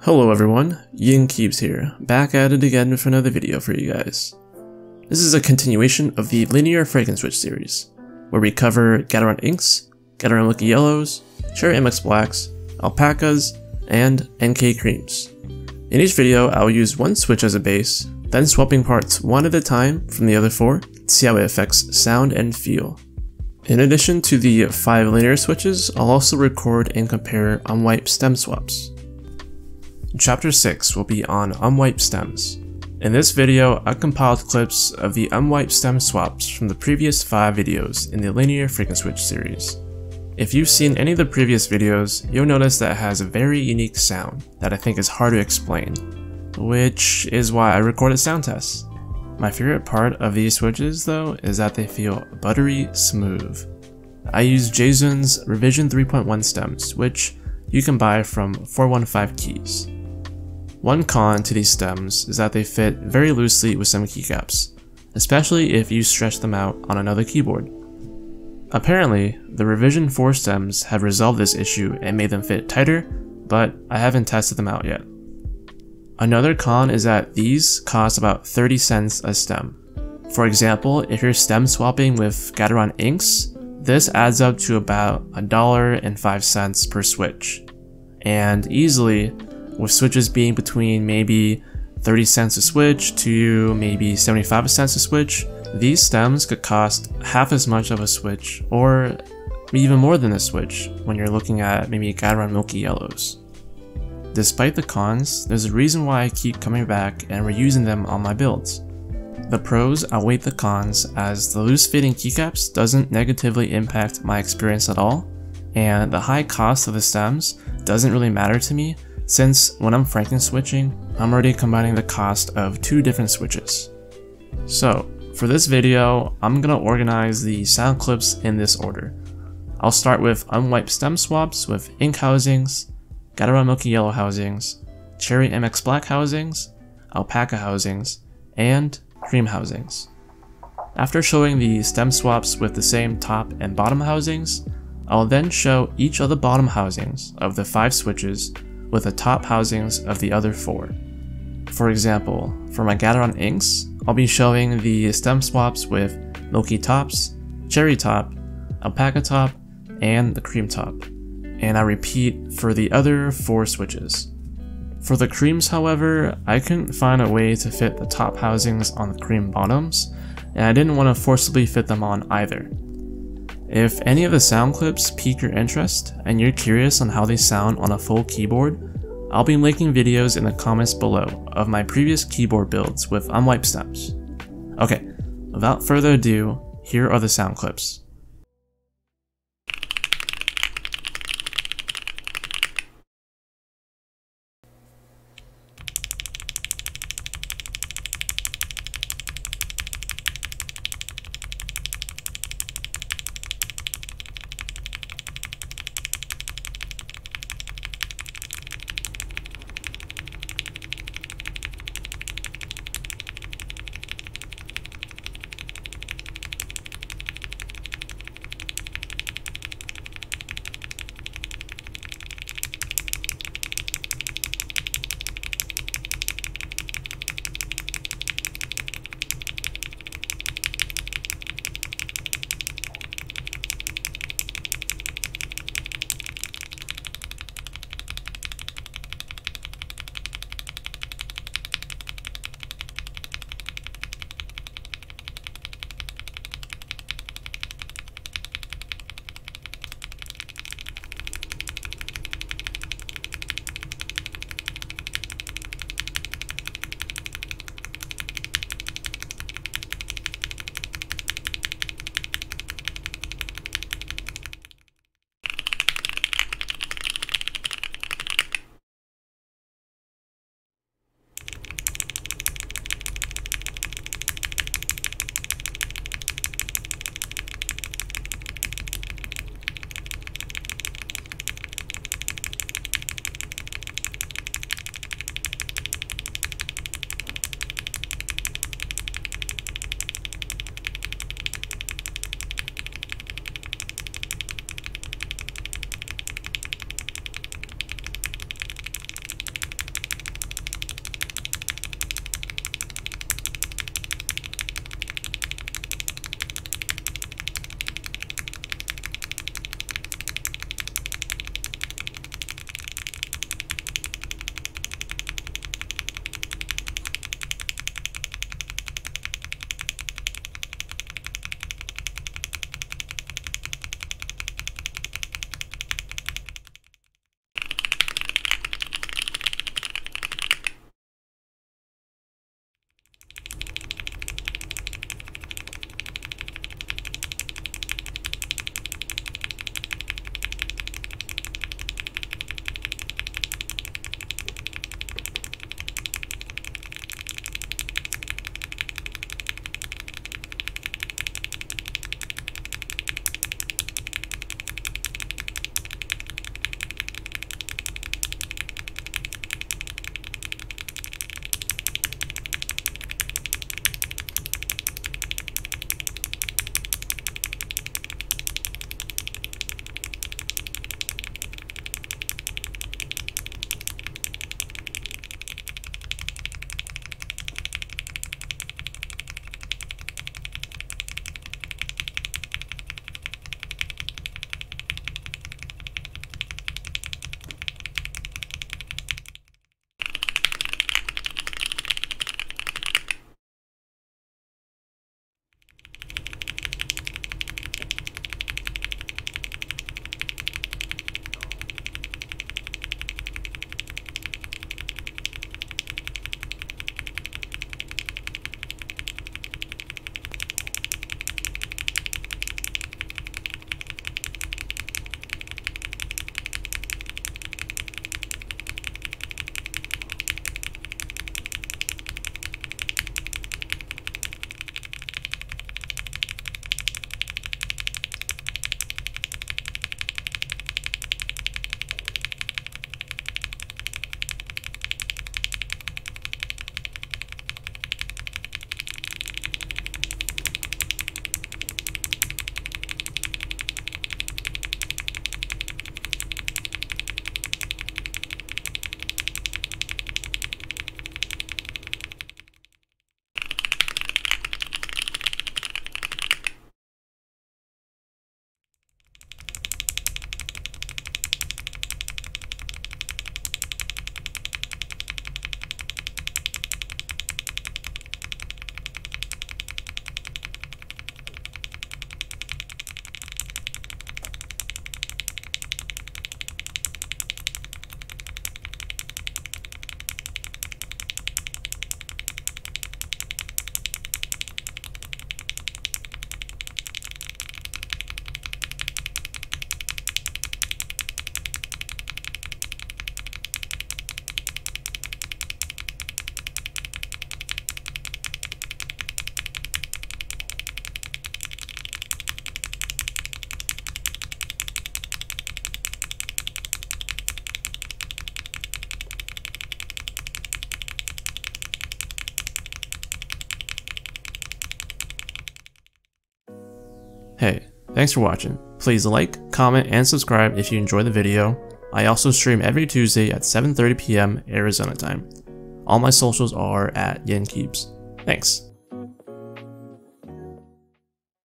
Hello everyone, Keycaps here, back at it again for another video for you guys. This is a continuation of the linear Frankenswitch series, where we cover gateron inks, gateron Milky yellows, cherry MX blacks, alpacas, and NK creams. In each video, I will use one switch as a base, then swapping parts one at a time from the other four to see how it affects sound and feel. In addition to the 5 linear switches, I'll also record and compare unwiped stem swaps. Chapter 6 will be on unwiped stems. In this video, I compiled clips of the unwiped stem swaps from the previous 5 videos in the linear Frankenswitch series. If you've seen any of the previous videos, you'll notice that it has a very unique sound that I think is hard to explain, which is why I recorded sound tests. My favorite part of these switches though is that they feel buttery smooth. I use jzun's revision 3.1 stems, which you can buy from 415 Keys. One con to these stems is that they fit very loosely with some keycaps, especially if you stretch them out on another keyboard. Apparently, the revision 4 stems have resolved this issue and made them fit tighter, but I haven't tested them out yet. Another con is that these cost about 30 cents a stem. For example, if you're stem swapping with gateron inks, this adds up to about $1.05 per switch. And easily, with switches being between maybe 30 cents a switch to maybe 75 cents a switch, these stems could cost half as much of a switch, or even more than a switch when you're looking at maybe gateron Milky yellows. Despite the cons, there's a reason why I keep coming back and reusing them on my builds. The pros outweigh the cons, as the loose fitting keycaps doesn't negatively impact my experience at all, and the high cost of the stems doesn't really matter to me, since when I'm Frankenswitching, I'm already combining the cost of 2 different switches. So, for this video, I'm gonna organize the sound clips in this order. I'll start with unwiped stem swaps with ink housings, gateron Milky yellow housings, cherry MX black housings, alpaca housings, and cream housings. After showing the stem swaps with the same top and bottom housings, I'll then show each of the bottom housings of the 5 switches with the top housings of the other 4. For example, for my gateron inks, I'll be showing the stem swaps with Milky tops, cherry top, alpaca top, and the cream top, and I repeat for the other 4 switches. For the creams, however, I couldn't find a way to fit the top housings on the cream bottoms, and I didn't want to forcibly fit them on either. If any of the sound clips pique your interest and you're curious on how they sound on a full keyboard, I'll be linking videos in the comments below of my previous keyboard builds with unwiped stems. Okay, without further ado, here are the sound clips. Hey, thanks for watching. Please like, comment, and subscribe if you enjoy the video. I also stream every Tuesday at 7:30 PM Arizona time. All my socials are at YenKeeps. Thanks.